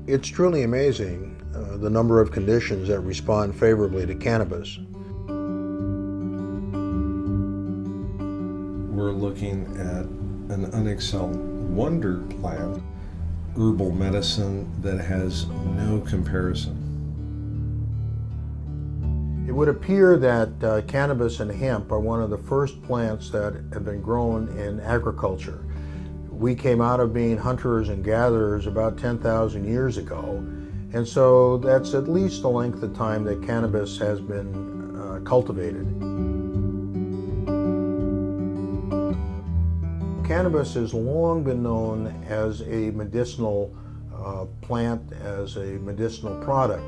It's truly amazing the number of conditions that respond favorably to cannabis. We're looking at an unexcelled wonder plant, herbal medicine that has no comparison. It would appear that cannabis and hemp are one of the first plants that have been grown in agriculture. We came out of being hunters and gatherers about 10,000 years ago, and so that's at least the length of time that cannabis has been cultivated. Cannabis has long been known as a medicinal plant, as a medicinal product.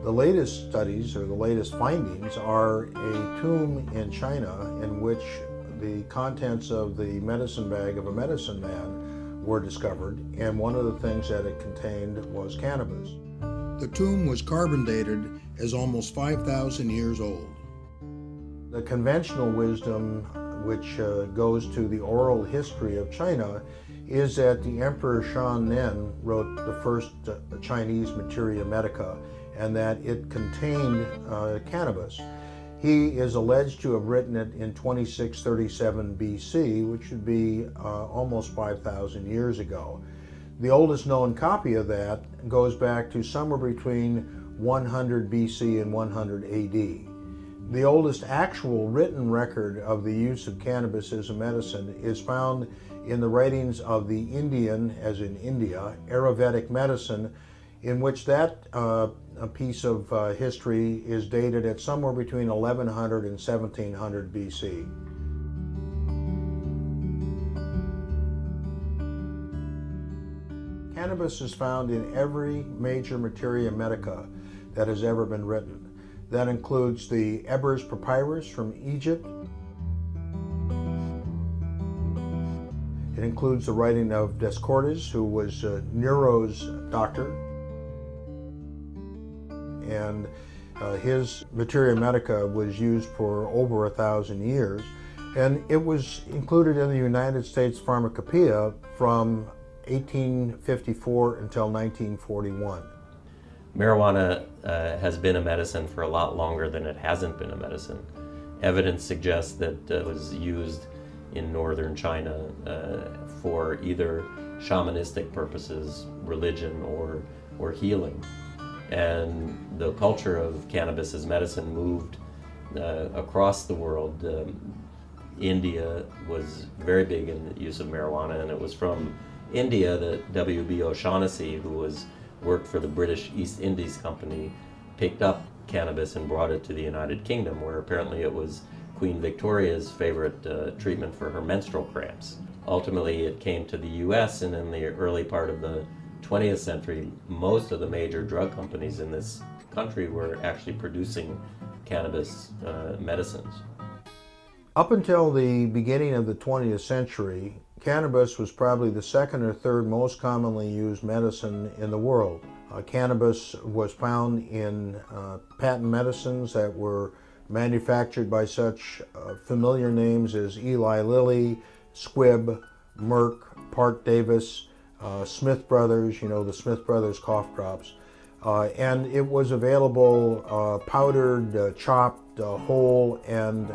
The latest studies, or the latest findings, are a tomb in China in which the contents of the medicine bag of a medicine man were discovered, and one of the things that it contained was cannabis. The tomb was carbon dated as almost 5,000 years old. The conventional wisdom, which goes to the oral history of China, is that the Emperor Shan wrote the first Chinese Materia Medica, and that it contained cannabis. He is alleged to have written it in 2637 BC, which would be almost 5,000 years ago. The oldest known copy of that goes back to somewhere between 100 BC and 100 AD. The oldest actual written record of the use of cannabis as a medicine is found in the writings of the Indian, as in India, Ayurvedic medicine, in which that a piece of history is dated at somewhere between 1100 and 1700 BC. Cannabis is found in every major Materia Medica that has ever been written. That includes the Ebers Papyrus from Egypt. It includes the writing of Dioscorides, who was Nero's doctor. And his Materia Medica was used for over 1,000 years, and it was included in the United States Pharmacopoeia from 1854 until 1941. Marijuana has been a medicine for a lot longer than it hasn't been a medicine. Evidence suggests that it was used in northern China for either shamanistic purposes, religion, or healing. And the culture of cannabis as medicine moved across the world. India was very big in the use of marijuana, and it was from India that W.B. O'Shaughnessy, who worked for the British East Indies Company, picked up cannabis and brought it to the United Kingdom, where apparently it was Queen Victoria's favorite treatment for her menstrual cramps. Ultimately, it came to the U.S., and in the early part of the 20th century, most of the major drug companies in this country were actually producing cannabis medicines. Up until the beginning of the 20th century, cannabis was probably the second or third most commonly used medicine in the world. Cannabis was found in patent medicines that were manufactured by such familiar names as Eli Lilly, Squibb, Merck, Parke-Davis, Smith Brothers, the Smith Brothers cough drops. And it was available powdered, chopped, whole, and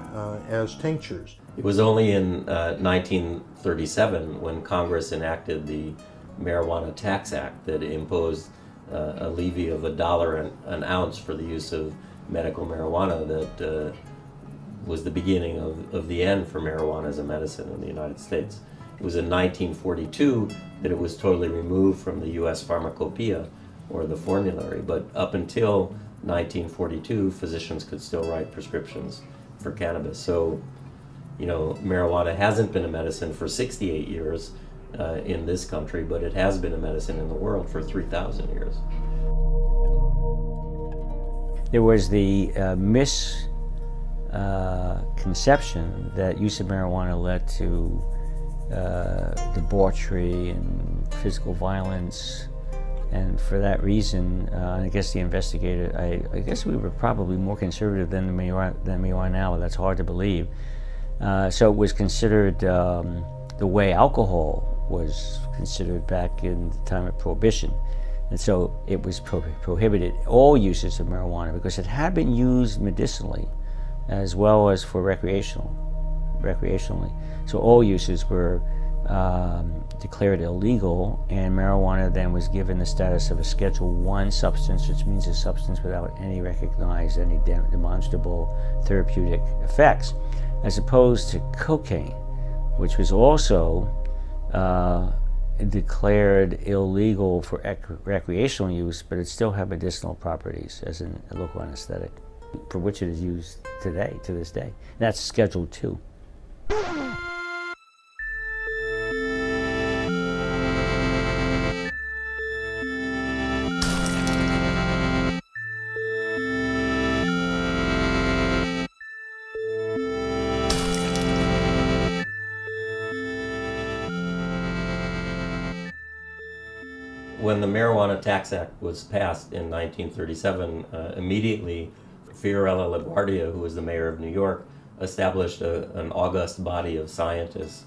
as tinctures. It was only in 1937 when Congress enacted the Marijuana Tax Act that imposed a levy of $1 an ounce for the use of medical marijuana that was the beginning of the end for marijuana as a medicine in the United States. It was in 1942 that it was totally removed from the U.S. Pharmacopoeia, or the formulary, but up until 1942, physicians could still write prescriptions for cannabis. So, marijuana hasn't been a medicine for 68 years in this country, but it has been a medicine in the world for 3,000 years. There was the misconception that use of marijuana led to debauchery and physical violence, and for that reason, I guess the investigator, I guess we were probably more conservative than we are now. That's hard to believe. So it was considered the way alcohol was considered back in the time of Prohibition. And so it was prohibited, all uses of marijuana, because it had been used medicinally as well as for recreationally. So all uses were declared illegal, and marijuana then was given the status of a Schedule I substance, which means a substance without any recognized, any demonstrable therapeutic effects, as opposed to cocaine, which was also declared illegal for recreational use, but it still had medicinal properties as a local anesthetic, for which it is used today, to this day. And that's Schedule II. When the Marijuana Tax Act was passed in 1937, immediately Fiorello LaGuardia, who was the mayor of New York, established an august body of scientists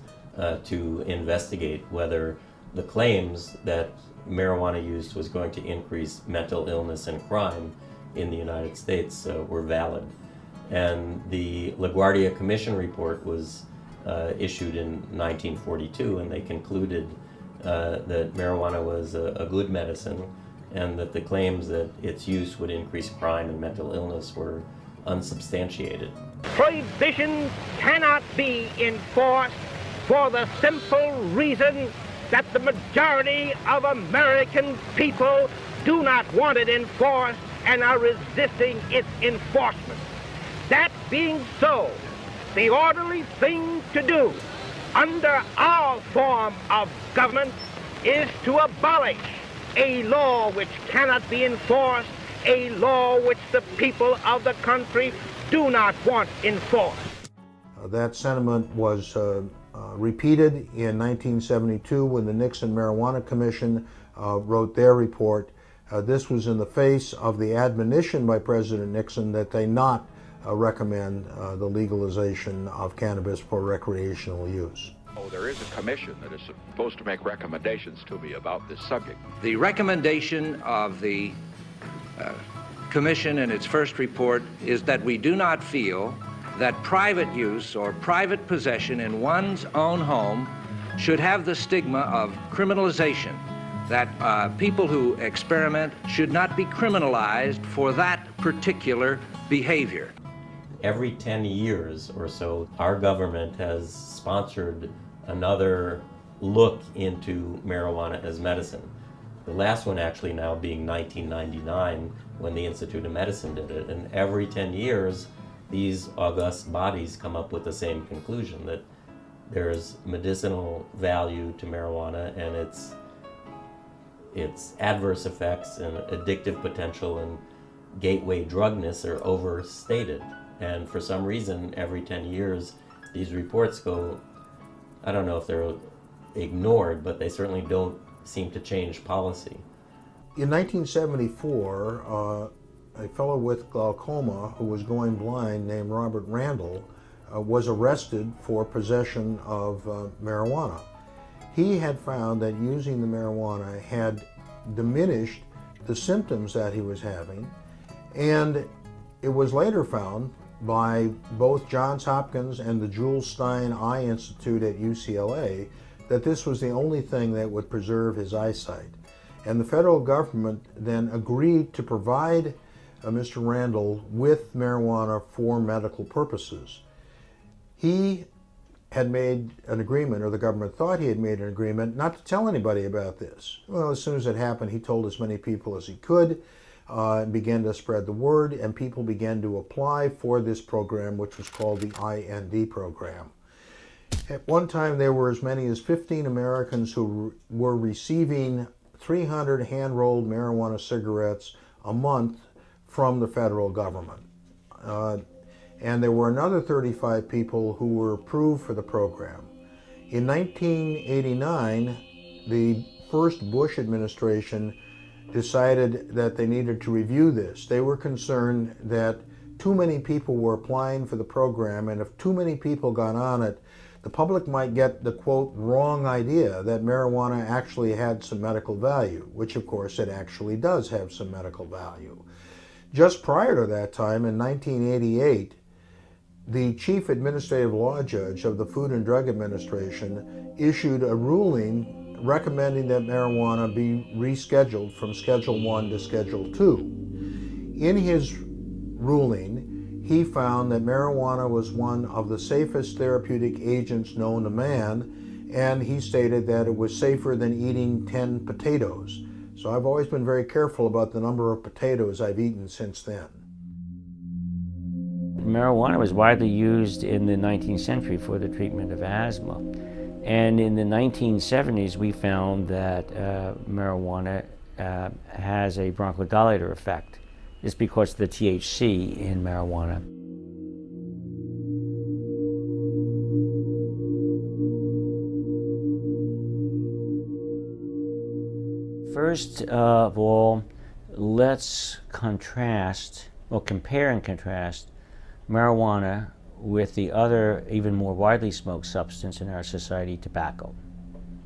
to investigate whether the claims that marijuana use was going to increase mental illness and crime in the United States were valid. And the LaGuardia Commission report was issued in 1942, and they concluded that marijuana was a good medicine, and that the claims that its use would increase crime and mental illness were unsubstantiated. Prohibition cannot be enforced for the simple reason that the majority of American people do not want it enforced and are resisting its enforcement. That being so, the orderly thing to do under our form of government is to abolish a law which cannot be enforced, a law which the people of the country do not want enforced. That sentiment was repeated in 1972 when the Nixon Marijuana Commission wrote their report. This was in the face of the admonition by President Nixon that they not recommend the legalization of cannabis for recreational use. Oh, there is a commission that is supposed to make recommendations to me about this subject. The recommendation of the commission in its first report is that we do not feel that private use or private possession in one's own home should have the stigma of criminalization, that people who experiment should not be criminalized for that particular behavior. Every 10 years or so, our government has sponsored another look into marijuana as medicine. The last one actually now being 1999, when the Institute of Medicine did it. And every 10 years, these august bodies come up with the same conclusion, that there's medicinal value to marijuana and its adverse effects and addictive potential and gateway drugness are overstated. And for some reason, every 10 years, these reports go, I don't know if they're ignored, but they certainly don't seem to change policy. In 1974, a fellow with glaucoma who was going blind named Robert Randall was arrested for possession of marijuana. He had found that using the marijuana had diminished the symptoms that he was having, and it was later found by both Johns Hopkins and the Jules Stein Eye Institute at UCLA that this was the only thing that would preserve his eyesight. And the federal government then agreed to provide Mr. Randall with marijuana for medical purposes. He had made an agreement, or the government thought he had made an agreement, not to tell anybody about this. Well, as soon as it happened, he told as many people as he could, and began to spread the word, and people began to apply for this program, which was called the IND program. At one time, there were as many as 15 Americans who were receiving 300 hand-rolled marijuana cigarettes a month from the federal government. And there were another 35 people who were approved for the program. In 1989, the first Bush administration decided that they needed to review this. They were concerned that too many people were applying for the program, and if too many people got on it, the public might get the, quote, wrong idea that marijuana actually had some medical value, which of course it actually does have some medical value. Just prior to that time, in 1988, the chief administrative law judge of the Food and Drug Administration issued a ruling recommending that marijuana be rescheduled from Schedule 1 to Schedule 2. In his ruling, he found that marijuana was one of the safest therapeutic agents known to man, and he stated that it was safer than eating 10 potatoes. So I've always been very careful about the number of potatoes I've eaten since then. Marijuana was widely used in the 19th century for the treatment of asthma. And in the 1970s, we found that marijuana has a bronchodilator effect. It's because of the THC in marijuana. First of all, let's compare and contrast marijuana with the other, even more widely smoked substance in our society, tobacco.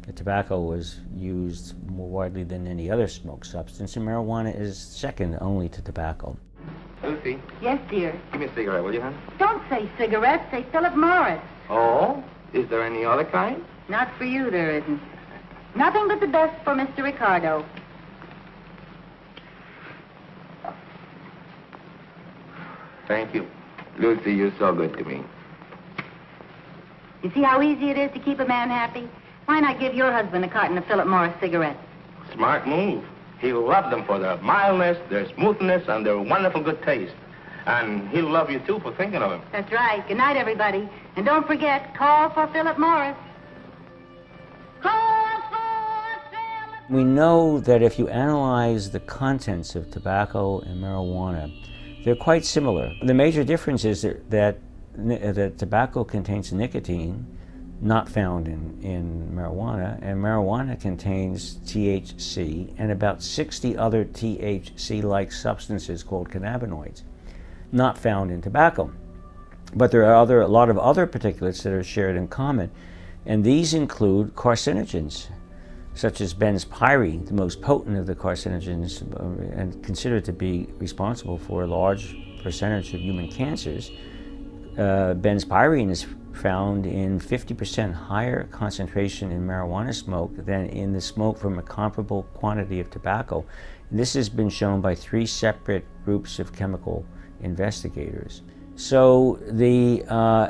The tobacco was used more widely than any other smoked substance, and marijuana is second only to tobacco. Lucy? Yes, dear? Give me a cigarette, will you, hon? Don't say cigarettes, say Philip Morris. Oh? Is there any other kind? Not for you, there isn't. Nothing but the best for Mr. Ricardo. Thank you. Lucy, you're so good to me. You see how easy it is to keep a man happy? Why not give your husband a carton of Philip Morris cigarettes? Smart move. He'll love them for their mildness, their smoothness, and their wonderful good taste. And he'll love you, too, for thinking of him. That's right. Good night, everybody. And don't forget, call for Philip Morris. Call for Philip. We know that if you analyze the contents of tobacco and marijuana, they're quite similar. The major difference is that tobacco contains nicotine, not found in marijuana, and marijuana contains THC and about 60 other THC-like substances called cannabinoids, not found in tobacco. But there are a lot of other particulates that are shared in common, and these include carcinogens, such as benzpyrene, the most potent of the carcinogens and considered to be responsible for a large percentage of human cancers. Benzpyrene is found in 50% higher concentration in marijuana smoke than in the smoke from a comparable quantity of tobacco. And this has been shown by 3 separate groups of chemical investigators. So the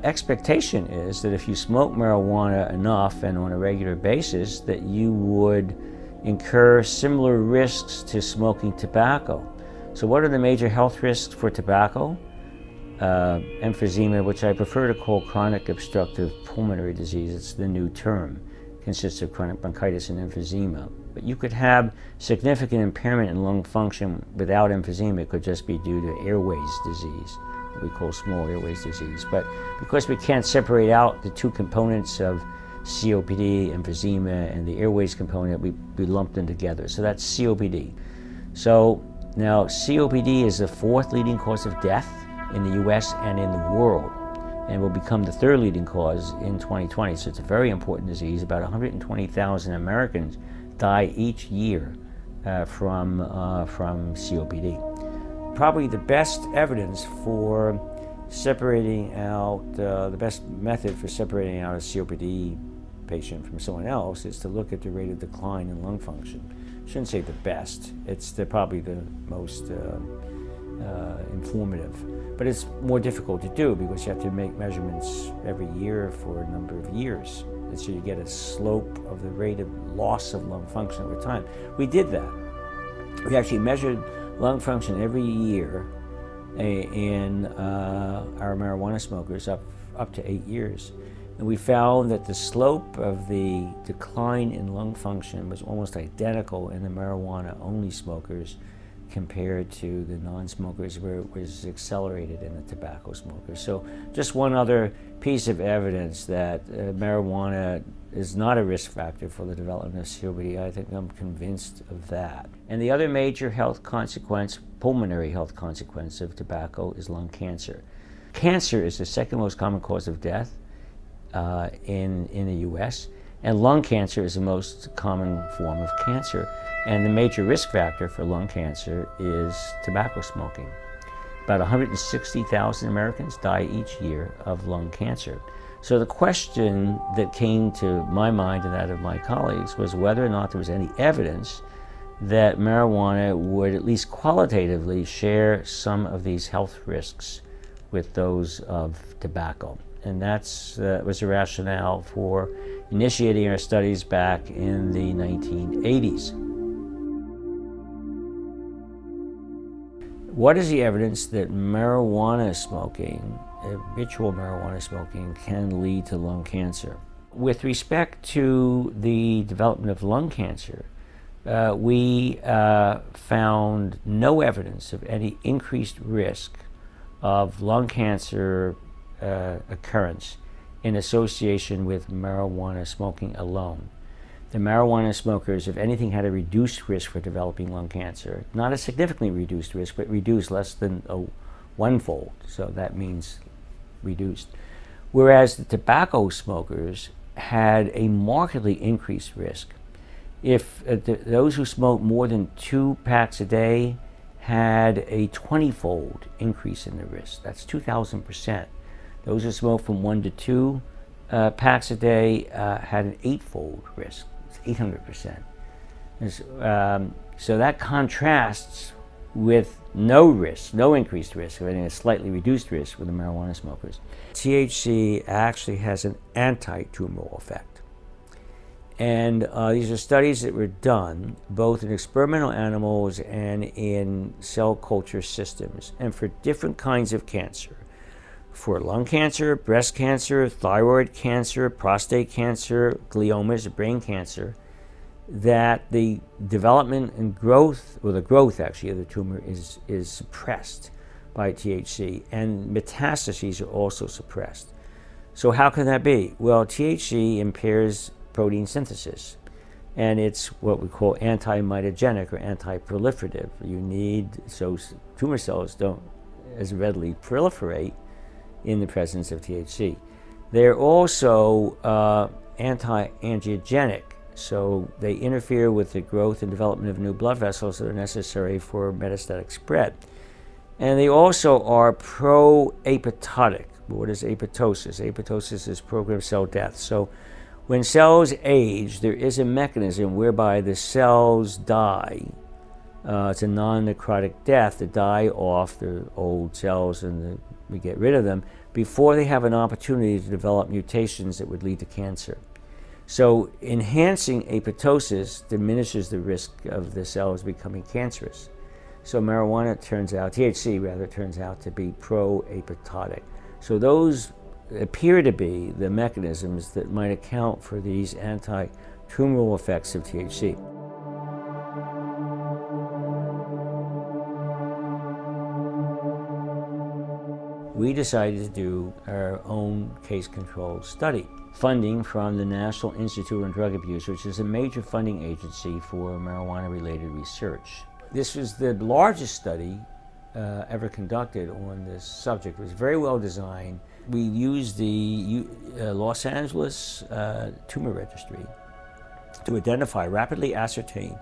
expectation is that if you smoke marijuana enough and on a regular basis, that you would incur similar risks to smoking tobacco. So what are the major health risks for tobacco? Emphysema, which I prefer to call chronic obstructive pulmonary disease. It's the new term. It consists of chronic bronchitis and emphysema. But you could have significant impairment in lung function without emphysema. It could just be due to airways disease, what we call small airways disease. But because we can't separate out the two components of COPD, emphysema, and the airways component, we lumped them together. So that's COPD. So now COPD is the 4th leading cause of death in the US and in the world, and will become the 3rd leading cause in 2020. So it's a very important disease. About 120,000 Americans die each year from COPD. Probably the best evidence for separating out, the best method for separating out a COPD patient from someone else is to look at the rate of decline in lung function. I shouldn't say the best, it's probably the most informative. But it's more difficult to do because you have to make measurements every year for a number of years. And so you get a slope of the rate of loss of lung function over time. We did that. We actually measured lung function every year in our marijuana smokers up to 8 years. And we found that the slope of the decline in lung function was almost identical in the marijuana-only smokers compared to the non-smokers, where it was accelerated in the tobacco smokers. So just one other piece of evidence that marijuana is not a risk factor for the development of COPD. I think I'm convinced of that. And the other major health consequence, pulmonary health consequence of tobacco, is lung cancer. Cancer is the 2nd most common cause of death in the U.S., and lung cancer is the most common form of cancer. And the major risk factor for lung cancer is tobacco smoking. About 160,000 Americans die each year of lung cancer. So the question that came to my mind and that of my colleagues was whether or not there was any evidence that marijuana would at least qualitatively share some of these health risks with those of tobacco. And that was the rationale for initiating our studies back in the 1980s. What is the evidence that marijuana smoking, habitual marijuana smoking, can lead to lung cancer? With respect to the development of lung cancer, we found no evidence of any increased risk of lung cancer occurrence in association with marijuana smoking alone. The marijuana smokers, if anything, had a reduced risk for developing lung cancer. Not a significantly reduced risk, but reduced less than one-fold, so that means reduced. Whereas the tobacco smokers had a markedly increased risk. If those who smoked more than 2 packs a day had a 20-fold increase in the risk. That's 2,000%. Those who smoked from 1 to 2 packs a day had an 8-fold risk. It's 800%. So that contrasts with no risk, no increased risk, or a slightly reduced risk with the marijuana smokers. THC actually has an anti-tumoral effect. And these are studies that were done both in experimental animals and in cell culture systems, and for different kinds of cancer. For lung cancer, breast cancer, thyroid cancer, prostate cancer, gliomas, brain cancer, that the development and growth, or the growth actually of the tumor is suppressed by THC, and metastases are also suppressed. So how can that be? Well, THC impairs protein synthesis, and it's what we call anti-mitogenic or anti-proliferative. You need, so tumor cells don't as readily proliferate in the presence of THC. They're also anti-angiogenic, so they interfere with the growth and development of new blood vessels that are necessary for metastatic spread. And they also are pro-apoptotic. What is apoptosis? Apoptosis is programmed cell death. So when cells age, there is a mechanism whereby the cells die. It's a non-necrotic death to die off the old cells, and we get rid of them before they have an opportunity to develop mutations that would lead to cancer. So enhancing apoptosis diminishes the risk of the cells becoming cancerous. So marijuana turns out, THC rather, turns out to be pro-apoptotic. So those appear to be the mechanisms that might account for these anti-tumoral effects of THC. We decided to do our own case-control study. Funding from the National Institute on Drug Abuse, which is a major funding agency for marijuana-related research. This was the largest study ever conducted on this subject. It was very well designed. We used the Los Angeles Tumor Registry to identify, rapidly ascertain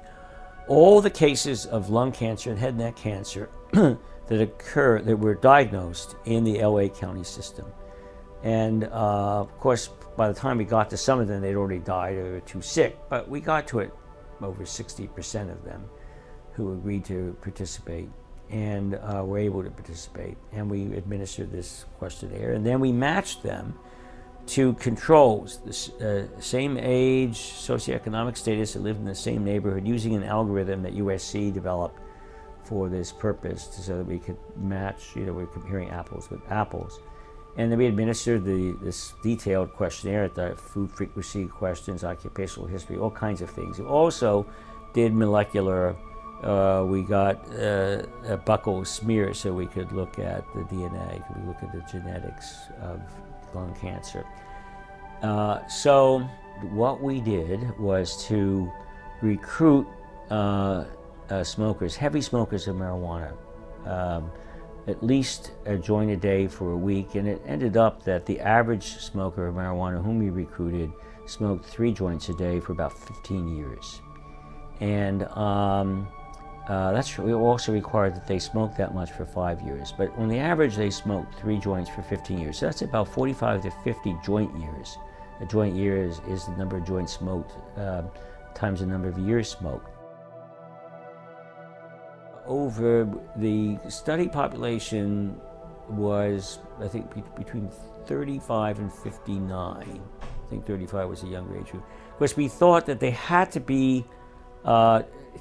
all the cases of lung cancer and head and neck cancer that were diagnosed in the LA County system. And of course, by the time we got to some of them, they'd already died or were too sick, but we got to it over 60% of them who agreed to participate and were able to participate. And we administered this questionnaire, and then we matched them to controls, the same age, socioeconomic status, that lived in the same neighborhood, using an algorithm that USC developed for this purpose, so that we could match, we're comparing apples with apples. And then we administered this detailed questionnaire, the food frequency questions, occupational history, all kinds of things. We also did molecular, we got a buccal smear so we could look at the DNA, we look at the genetics of lung cancer. So what we did was to recruit smokers, heavy smokers of marijuana, at least a joint a day for a week, and it ended up that the average smoker of marijuana whom we recruited smoked 3 joints a day for about 15 years. And we also required that they smoke that much for 5 years. But on the average, they smoked 3 joints for 15 years. So that's about 45 to 50 joint years. A joint year is the number of joints smoked times the number of years smoked. Over the study population was, I think, between 35 and 59. I think 35 was a younger age group. Of course, we thought that they had to be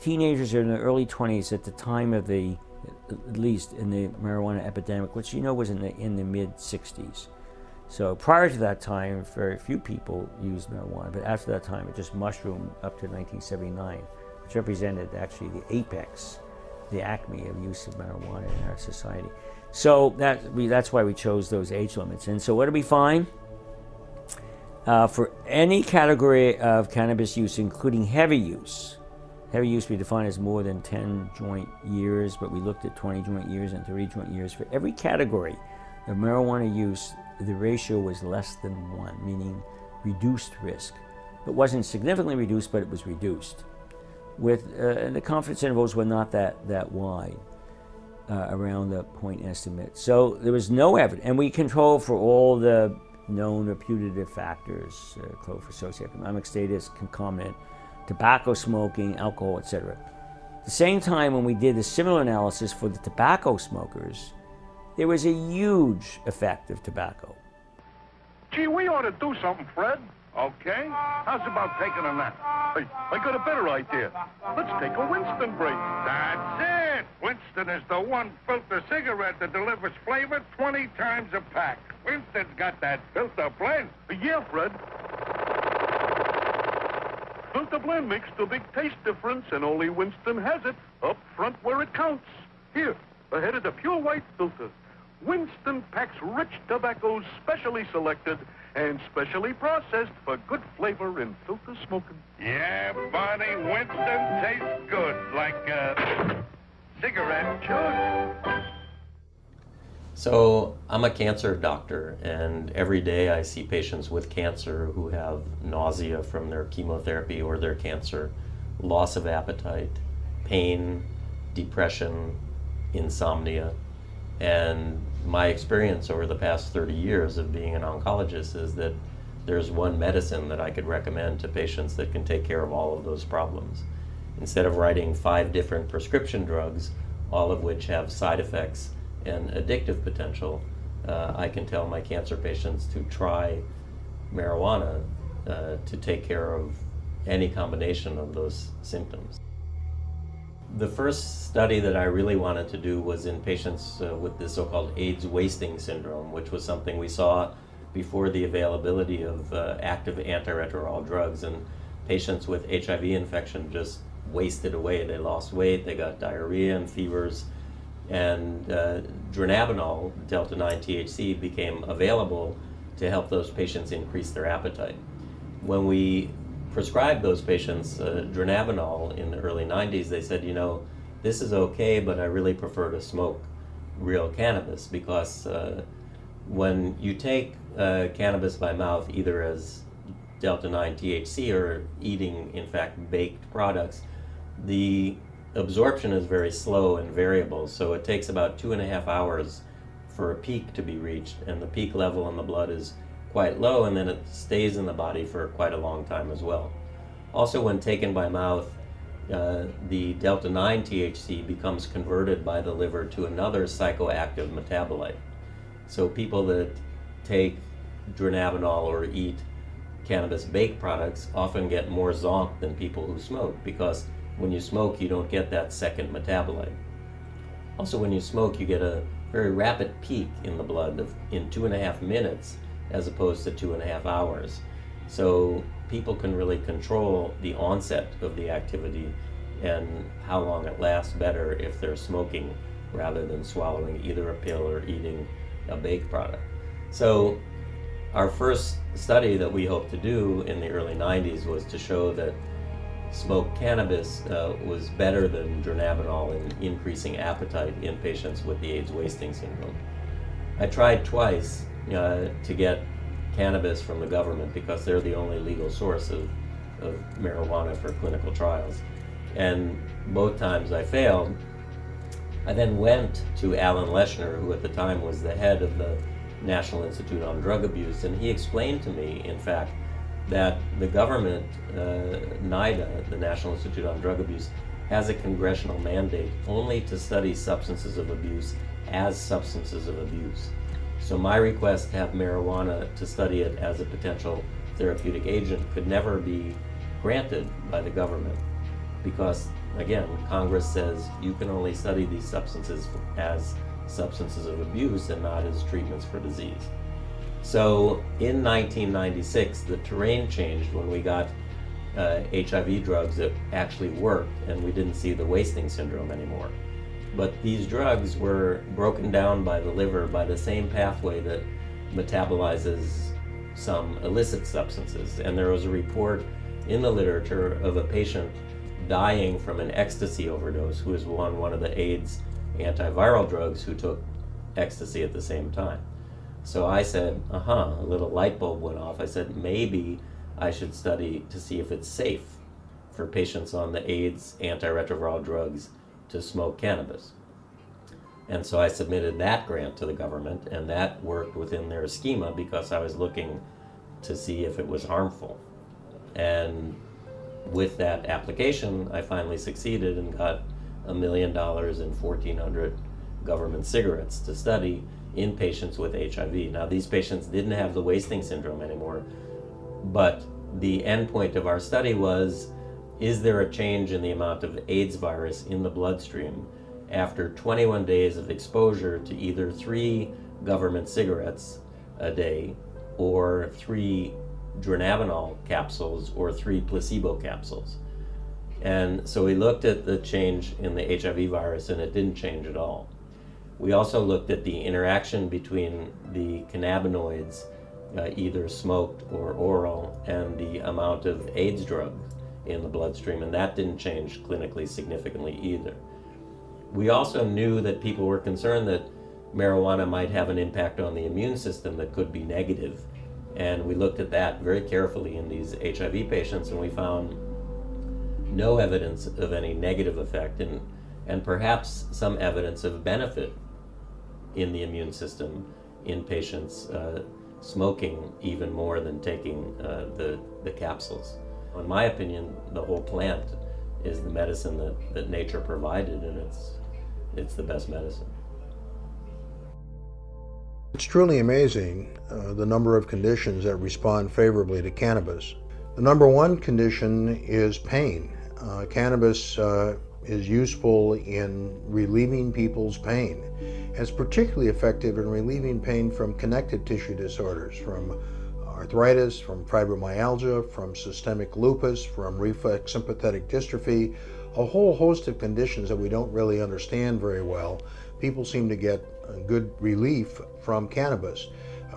teenagers in their early 20s at the time of at least in the marijuana epidemic, which was in the mid-60s. So prior to that time, very few people used marijuana, but after that time, it just mushroomed up to 1979, which represented actually the apex, the acme of use of marijuana in our society. So that's why we chose those age limits. And so what do we find? For any category of cannabis use, including heavy use we define as more than 10 joint years, but we looked at 20 joint years and 30 joint years. For every category of marijuana use, the ratio was less than 1, meaning reduced risk. It wasn't significantly reduced, but it was reduced. And the confidence intervals were not that wide around the point estimate. So there was no evidence, and we controlled for all the known or putative factors, for socioeconomic status, concomitant, tobacco smoking, alcohol, etc. At the same time, when we did a similar analysis for the tobacco smokers, there was a huge effect of tobacco. Gee, we ought to do something, Fred. Okay? How's about taking a nap? Hey, I got a better idea. Let's take a Winston break. That's it! Winston is the one filter cigarette that delivers flavor 20 times a pack. Winston's got that filter blend. Yeah, Fred. Filter blend makes the big taste difference, and only Winston has it up front where it counts. Here, ahead of the pure white filter. Winston packs rich tobaccos specially selected and specially processed for good flavor in filter smoking. Yeah, Barney, Winston tastes good, like a cigarette should. So I'm a cancer doctor, and every day I see patients with cancer who have nausea from their chemotherapy or their cancer, loss of appetite, pain, depression, insomnia. And my experience over the past 30 years of being an oncologist is that there's one medicine that I could recommend to patients that can take care of all of those problems. Instead of writing 5 different prescription drugs, all of which have side effects and addictive potential, I can tell my cancer patients to try marijuana to take care of any combination of those symptoms. The first study that I really wanted to do was in patients with the so-called AIDS wasting syndrome, which was something we saw before the availability of active antiretroviral drugs, and patients with HIV infection just wasted away. They lost weight, they got diarrhea and fevers, and dronabinol, delta-9 THC, became available to help those patients increase their appetite. When we prescribed those patients dronabinol in the early 90s, they said, this is okay, but I really prefer to smoke real cannabis, because when you take cannabis by mouth, either as delta-9 THC or eating, in fact, baked products, the absorption is very slow and variable, so it takes about 2.5 hours for a peak to be reached, and the peak level in the blood is quite low, and then it stays in the body for quite a long time as well. Also, when taken by mouth, the delta-9 THC becomes converted by the liver to another psychoactive metabolite. So people that take dronabinol or eat cannabis baked products often get more zonk than people who smoke, because when you smoke, you don't get that second metabolite. Also, when you smoke, you get a very rapid peak in the blood in 2.5 minutes, as opposed to 2.5 hours. So people can really control the onset of the activity and how long it lasts better if they're smoking rather than swallowing either a pill or eating a baked product. So our first study that we hoped to do in the early 90s was to show that smoked cannabis was better than dronabinol in increasing appetite in patients with the AIDS wasting syndrome. I tried twice to get cannabis from the government because they're the only legal source of marijuana for clinical trials. And both times I failed. I then went to Alan Leshner, who at the time was the head of the National Institute on Drug Abuse, and he explained to me, in fact, that the government, NIDA, the National Institute on Drug Abuse, has a congressional mandate only to study substances of abuse as substances of abuse. So my request to have marijuana to study it as a potential therapeutic agent could never be granted by the government because, again, Congress says you can only study these substances as substances of abuse and not as treatments for disease. So in 1996, the terrain changed when we got HIV drugs that actually worked and we didn't see the wasting syndrome anymore. But these drugs were broken down by the liver by the same pathway that metabolizes some illicit substances. And there was a report in the literature of a patient dying from an ecstasy overdose who was on one of the AIDS antiviral drugs who took ecstasy at the same time. So I said, a little light bulb went off. I said, maybe I should study to see if it's safe for patients on the AIDS antiretroviral drugs to smoke cannabis. And so I submitted that grant to the government, and that worked within their schema because I was looking to see if it was harmful. And with that application, I finally succeeded and got $1 million and 1,400 government cigarettes to study in patients with HIV. Now, these patients didn't have the wasting syndrome anymore, but the endpoint of our study was, is there a change in the amount of AIDS virus in the bloodstream after 21 days of exposure to either 3 government cigarettes a day or 3 dronabinol capsules or 3 placebo capsules? And so we looked at the change in the HIV virus, and it didn't change at all. We also looked at the interaction between the cannabinoids, either smoked or oral, and the amount of AIDS drug in the bloodstream, and that didn't change clinically significantly either. We also knew that people were concerned that marijuana might have an impact on the immune system that could be negative, and we looked at that very carefully in these HIV patients, and we found no evidence of any negative effect, and perhaps some evidence of benefit in the immune system in patients smoking even more than taking the capsules. In my opinion, the whole plant is the medicine that nature provided, and it's the best medicine. It's truly amazing the number of conditions that respond favorably to cannabis. The number one condition is pain. Cannabis is useful in relieving people's pain. It's particularly effective in relieving pain from connective tissue disorders, from arthritis, from fibromyalgia, from systemic lupus, from reflex sympathetic dystrophy, a whole host of conditions that we don't really understand very well. People seem to get good relief from cannabis.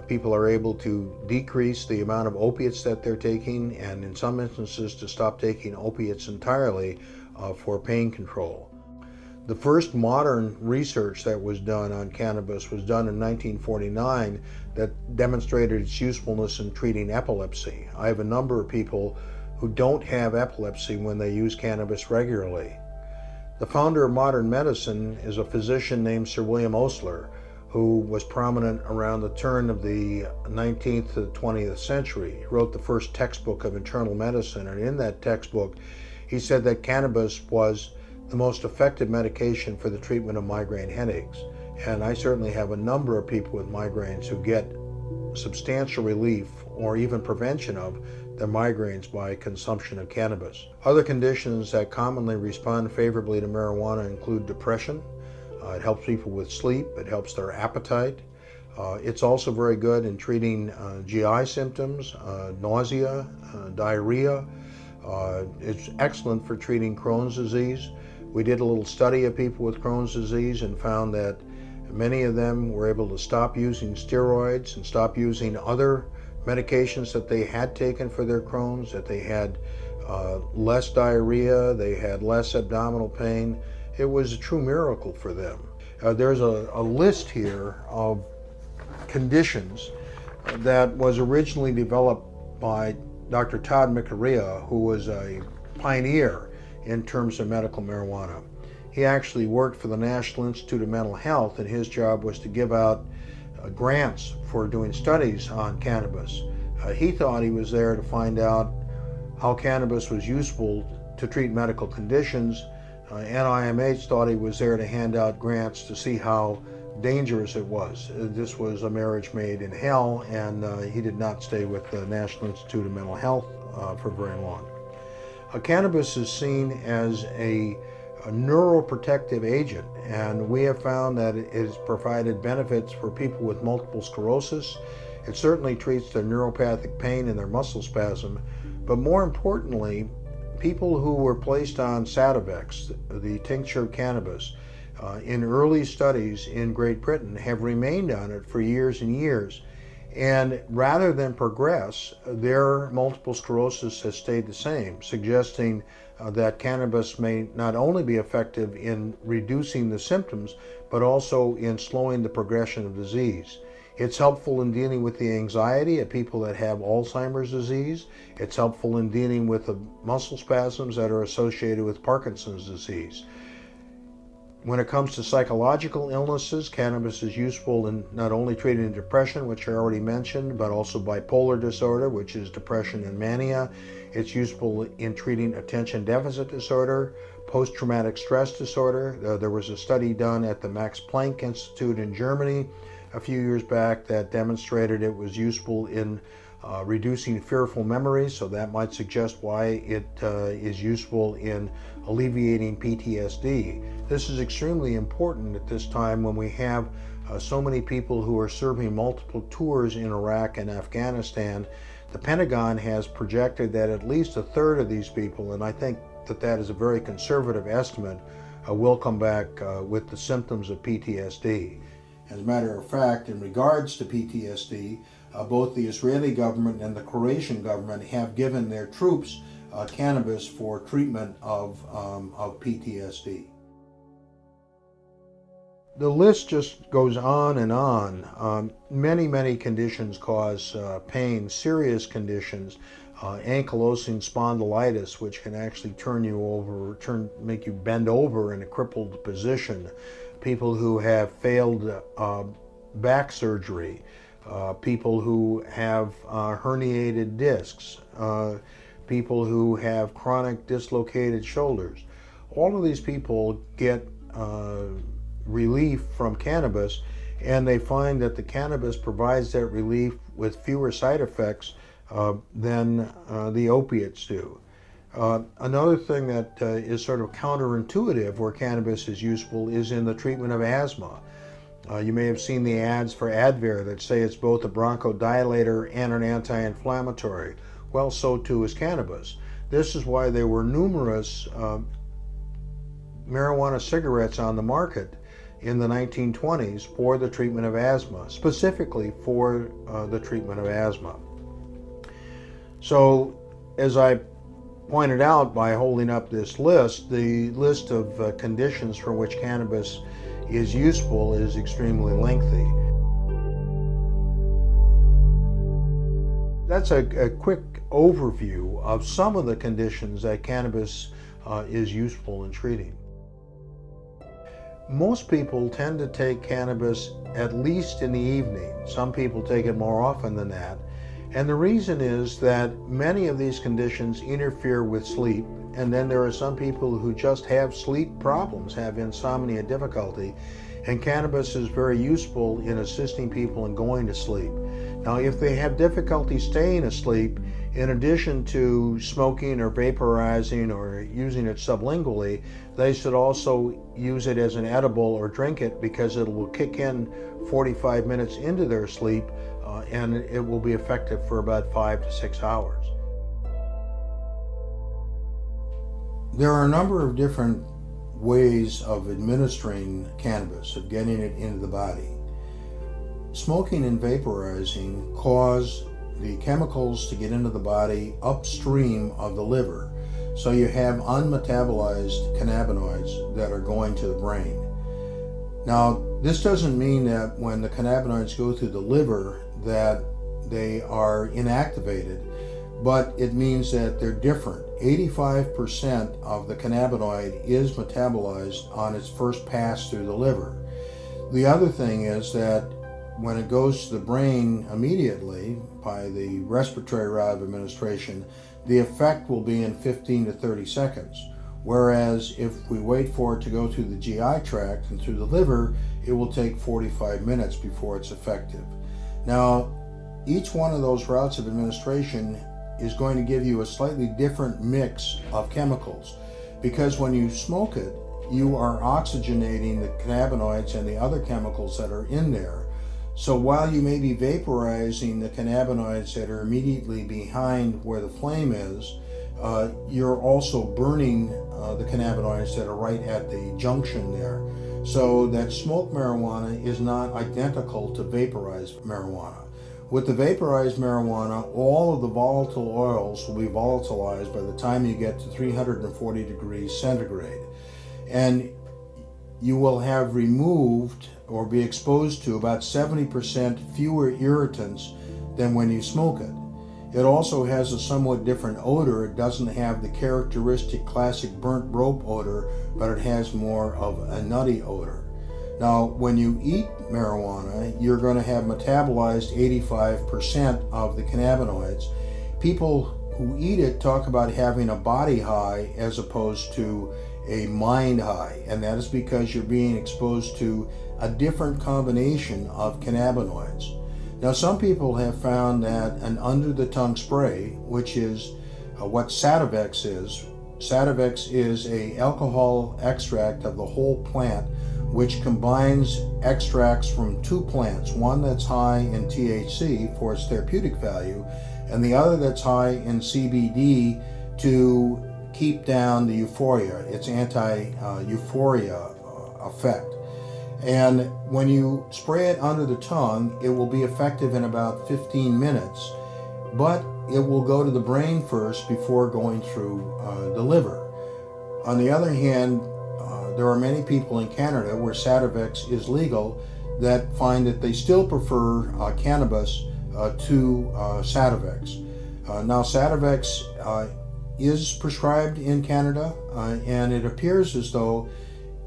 People are able to decrease the amount of opiates that they're taking, and in some instances to stop taking opiates entirely for pain control. The first modern research that was done on cannabis was done in 1949 that demonstrated its usefulness in treating epilepsy. I have a number of people who don't have epilepsy when they use cannabis regularly. The founder of modern medicine is a physician named Sir William Osler, who was prominent around the turn of the 19th to the 20th century. He wrote the first textbook of internal medicine, and in that textbook he said that cannabis was the most effective medication for the treatment of migraine headaches. And I certainly have a number of people with migraines who get substantial relief or even prevention of their migraines by consumption of cannabis. Other conditions that commonly respond favorably to marijuana include depression. It helps people with sleep, it helps their appetite. It's also very good in treating GI symptoms, nausea, diarrhea. It's excellent for treating Crohn's disease. We did a little study of people with Crohn's disease and found that many of them were able to stop using steroids and stop using other medications that they had taken for their Crohn's, that they had less diarrhea, they had less abdominal pain. It was a true miracle for them. There's a list here of conditions that was originally developed by Dr. Todd McArea, who was a pioneer in terms of medical marijuana. He actually worked for the National Institute of Mental Health, and his job was to give out grants for doing studies on cannabis. He thought he was there to find out how cannabis was useful to treat medical conditions. NIMH thought he was there to hand out grants to see how dangerous it was. This was a marriage made in hell, and he did not stay with the National Institute of Mental Health for very long. Cannabis is seen as a neuroprotective agent, and we have found that it has provided benefits for people with multiple sclerosis. It certainly treats their neuropathic pain and their muscle spasm, but more importantly, people who were placed on Sativex, the tincture of cannabis, in early studies in Great Britain have remained on it for years and years. And rather than progress, their multiple sclerosis has stayed the same, suggesting that cannabis may not only be effective in reducing the symptoms, but also in slowing the progression of disease. It's helpful in dealing with the anxiety of people that have Alzheimer's disease. It's helpful in dealing with the muscle spasms that are associated with Parkinson's disease. When it comes to psychological illnesses, cannabis is useful in not only treating depression, which I already mentioned, but also bipolar disorder, which is depression and mania. It's useful in treating attention deficit disorder, post-traumatic stress disorder. There was a study done at the Max Planck Institute in Germany a few years back that demonstrated it was useful in reducing fearful memories, so that might suggest why it is useful in alleviating PTSD. This is extremely important at this time when we have so many people who are serving multiple tours in Iraq and Afghanistan. The Pentagon has projected that at least a third of these people, and I think that that is a very conservative estimate, will come back with the symptoms of PTSD. As a matter of fact, in regards to PTSD, both the Israeli government and the Croatian government have given their troops cannabis for treatment of PTSD. The list just goes on and on. Many conditions cause pain, serious conditions, ankylosing spondylitis, which can actually turn you over, make you bend over in a crippled position. People who have failed back surgery, people who have herniated discs, people who have chronic dislocated shoulders. All of these people get relief from cannabis, and they find that the cannabis provides that relief with fewer side effects than the opiates do. Another thing that is sort of counterintuitive where cannabis is useful is in the treatment of asthma. You may have seen the ads for Advair that say it's both a bronchodilator and an anti-inflammatory. Well, so too is cannabis. This is why there were numerous marijuana cigarettes on the market in the 1920s for the treatment of asthma, specifically for the treatment of asthma. So, as I pointed out by holding up this list, the list of conditions for which cannabis is useful is extremely lengthy. That's a quick overview of some of the conditions that cannabis is useful in treating. Most people tend to take cannabis at least in the evening. Some people take it more often than that. And the reason is that many of these conditions interfere with sleep, and then there are some people who just have sleep problems, have insomnia difficulty, and cannabis is very useful in assisting people in going to sleep. Now, if they have difficulty staying asleep, in addition to smoking or vaporizing or using it sublingually, they should also use it as an edible or drink it, because it will kick in 45 minutes into their sleep and it will be effective for about 5 to 6 hours. There are a number of different ways of administering cannabis, of getting it into the body. Smoking and vaporizing cause the chemicals to get into the body upstream of the liver. So you have unmetabolized cannabinoids that are going to the brain. Now, this doesn't mean that when the cannabinoids go through the liver that they are inactivated, but it means that they're different. 85% of the cannabinoid is metabolized on its first pass through the liver. The other thing is that when it goes to the brain immediately by the respiratory route of administration, the effect will be in 15 to 30 seconds. Whereas if we wait for it to go through the GI tract and through the liver, it will take 45 minutes before it's effective. Now, each one of those routes of administration is going to give you a slightly different mix of chemicals, because when you smoke it, you are oxygenating the cannabinoids and the other chemicals that are in there. So while you may be vaporizing the cannabinoids that are immediately behind where the flame is, you're also burning the cannabinoids that are right at the junction there. So that smoked marijuana is not identical to vaporized marijuana. With the vaporized marijuana, all of the volatile oils will be volatilized by the time you get to 340 degrees centigrade. And you will have removed or be exposed to about 70% fewer irritants than when you smoke it. It also has a somewhat different odor. It doesn't have the characteristic classic burnt rope odor, but it has more of a nutty odor. Now, when you eat marijuana, you're going to have metabolized 85% of the cannabinoids. People who eat it talk about having a body high as opposed to a mind high, and that is because you're being exposed to a different combination of cannabinoids. Now, some people have found that an under-the-tongue spray, which is what Sativex is. Sativex is an alcohol extract of the whole plant, which combines extracts from two plants, one that's high in THC for its therapeutic value, and the other that's high in CBD to keep down the euphoria, its anti-euphoria effect. And when you spray it under the tongue, it will be effective in about 15 minutes, but it will go to the brain first before going through the liver. On the other hand, there are many people in Canada where Sativex is legal that find that they still prefer cannabis to Sativex. Now, Sativex is prescribed in Canada, and it appears as though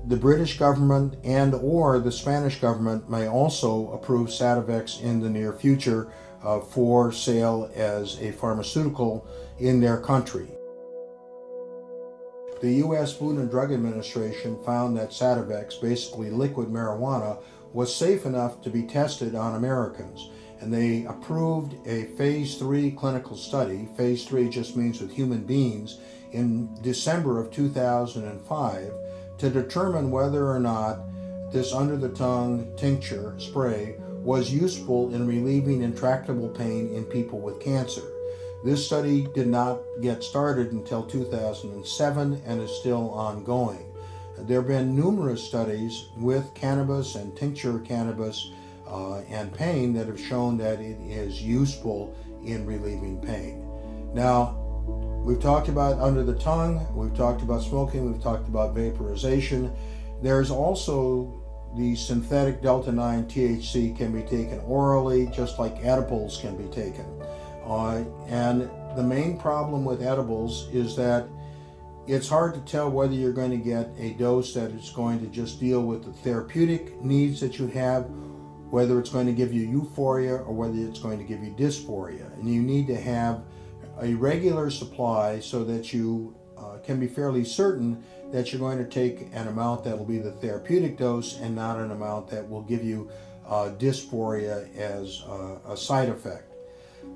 the British government and or the Spanish government may also approve Sativex in the near future for sale as a pharmaceutical in their country. The U.S. Food and Drug Administration found that Sativex, basically liquid marijuana, was safe enough to be tested on Americans, and they approved a phase 3 clinical study. Phase 3 just means with human beings, in December of 2005 to determine whether or not this under-the-tongue tincture spray was useful in relieving intractable pain in people with cancer. This study did not get started until 2007 and is still ongoing. There have been numerous studies with cannabis and tincture cannabis and pain that have shown that it is useful in relieving pain. Now, we've talked about under the tongue, we've talked about smoking, we've talked about vaporization. There's also the synthetic delta-9 THC can be taken orally, just like edibles can be taken. And the main problem with edibles is that it's hard to tell whether you're going to get a dose that is going to just deal with the therapeutic needs that you have, whether it's going to give you euphoria or whether it's going to give you dysphoria. And you need to have a regular supply so that you can be fairly certain that you're going to take an amount that will be the therapeutic dose and not an amount that will give you dysphoria as a side effect.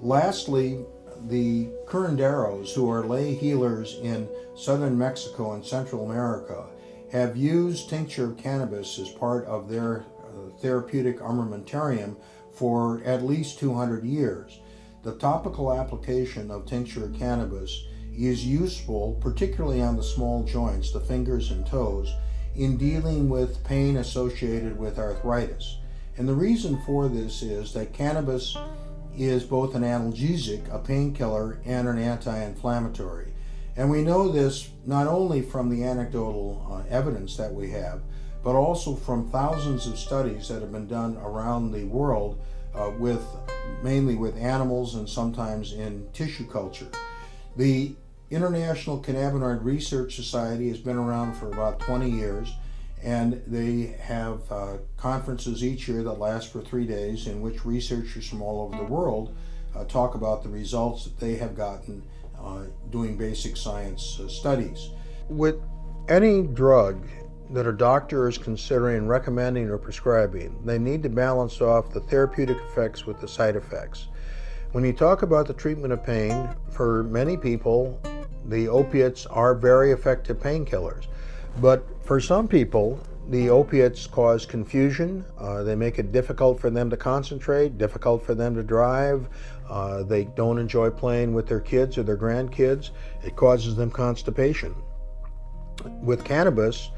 Lastly, the curanderos, who are lay healers in southern Mexico and Central America, have used tincture of cannabis as part of their therapeutic armamentarium for at least 200 years. The topical application of tincture of cannabis is useful, particularly on the small joints, the fingers and toes, in dealing with pain associated with arthritis. And the reason for this is that cannabis is both an analgesic, a painkiller, and an anti-inflammatory. And we know this not only from the anecdotal evidence that we have, but also from thousands of studies that have been done around the world mainly with animals and sometimes in tissue culture. The International Cannabinoid Research Society has been around for about 20 years, and they have conferences each year that last for 3 days in which researchers from all over the world talk about the results that they have gotten doing basic science studies. With any drug that a doctor is considering recommending or prescribing, they need to balance off the therapeutic effects with the side effects. When you talk about the treatment of pain, for many people, the opiates are very effective painkillers. But for some people, the opiates cause confusion. They make it difficult for them to concentrate, difficult for them to drive. They don't enjoy playing with their kids or their grandkids. It causes them constipation. With cannabis,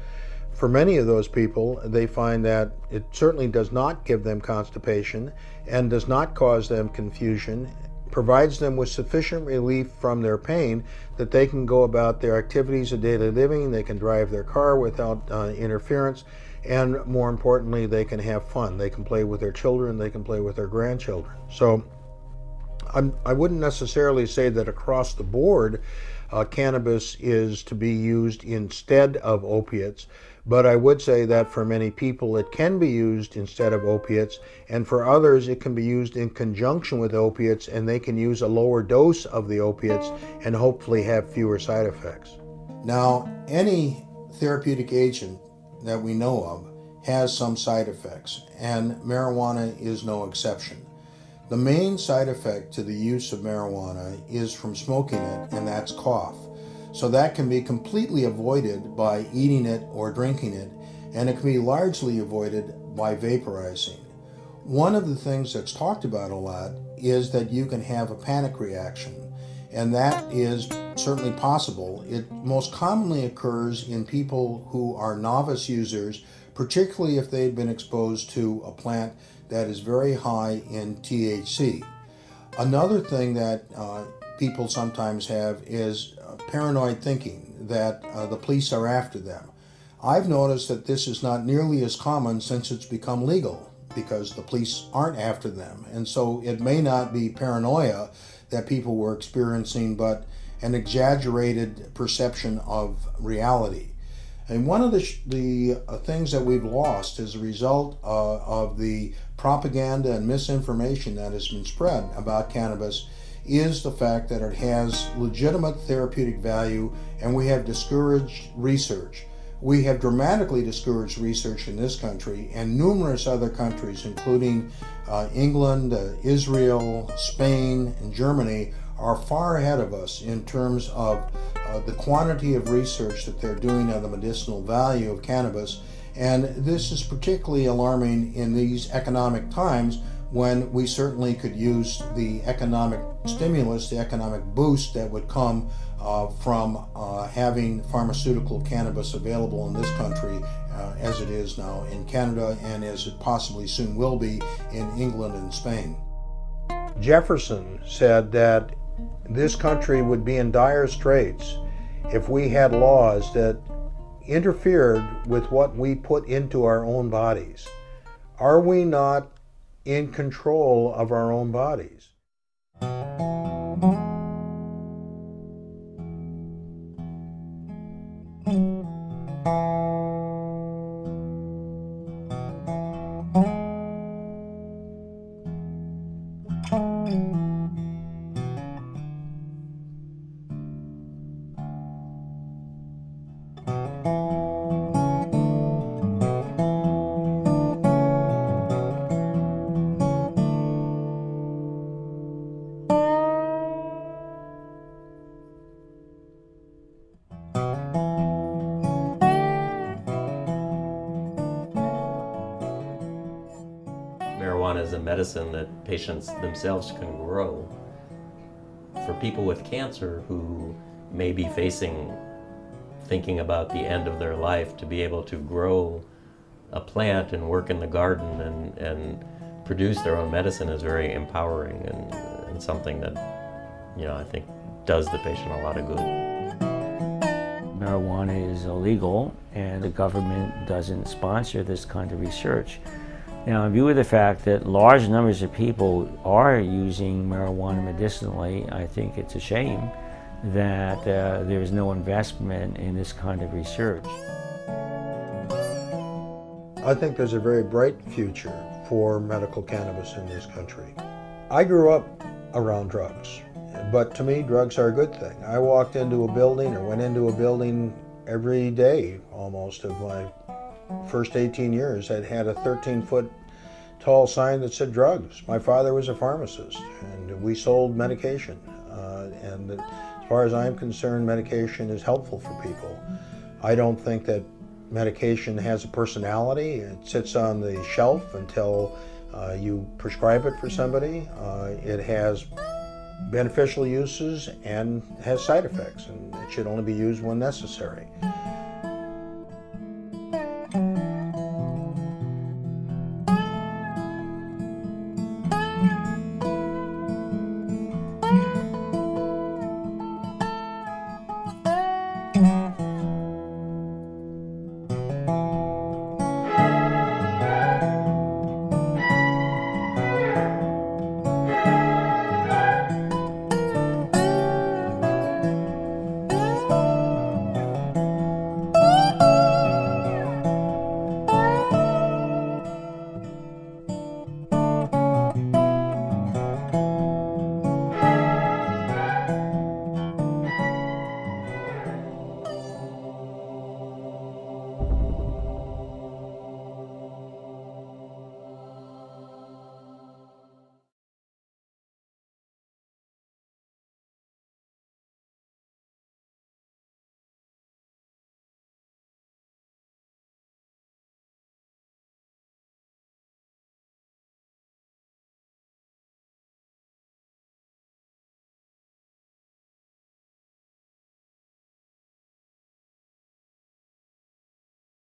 for many of those people, they find that it certainly does not give them constipation and does not cause them confusion, provides them with sufficient relief from their pain that they can go about their activities of daily living, they can drive their car without interference, and more importantly, they can have fun. They can play with their children, they can play with their grandchildren. So I wouldn't necessarily say that across the board cannabis is to be used instead of opiates, but I would say that for many people it can be used instead of opiates, and for others it can be used in conjunction with opiates, and they can use a lower dose of the opiates and hopefully have fewer side effects. Now, any therapeutic agent that we know of has some side effects, and marijuana is no exception. The main side effect to the use of marijuana is from smoking it, and that's cough. So that can be completely avoided by eating it or drinking it, and it can be largely avoided by vaporizing. One of the things that's talked about a lot is that you can have a panic reaction, and that is certainly possible. It most commonly occurs in people who are novice users, particularly if they've been exposed to a plant that is very high in THC. Another thing that people sometimes have is paranoid thinking that the police are after them. I've noticed that this is not nearly as common since it's become legal, because the police aren't after them. And so it may not be paranoia that people were experiencing, but an exaggerated perception of reality. And one of the things that we've lost as a result of the propaganda and misinformation that has been spread about cannabis is the fact that it has legitimate therapeutic value, and we have discouraged research. We have dramatically discouraged research in this country, and numerous other countries, including England, Israel, Spain, and Germany, are far ahead of us in terms of the quantity of research that they're doing on the medicinal value of cannabis. And this is particularly alarming in these economic times, when we certainly could use the economic stimulus, the economic boost that would come from having pharmaceutical cannabis available in this country as it is now in Canada, and as it possibly soon will be in England and Spain. Jefferson said that this country would be in dire straits if we had laws that interfered with what we put into our own bodies. Are we not in control of our own bodies? Marijuana is a medicine that patients themselves can grow. For people with cancer who may be thinking about the end of their life, to be able to grow a plant and work in the garden and produce their own medicine is very empowering and something that, I think does the patient a lot of good. Marijuana is illegal and the government doesn't sponsor this kind of research. Now, in view of the fact that large numbers of people are using marijuana medicinally, I think it's a shame that there is no investment in this kind of research. I think there's a very bright future for medical cannabis in this country. I grew up around drugs, but to me drugs are a good thing. I walked into a building or went into a building every day almost of my first 18 years that had a 13-foot tall sign that said drugs. My father was a pharmacist and we sold medication. And as far as I'm concerned, medication is helpful for people. I don't think that medication has a personality. It sits on the shelf until you prescribe it for somebody. It has beneficial uses and has side effects, and it should only be used when necessary.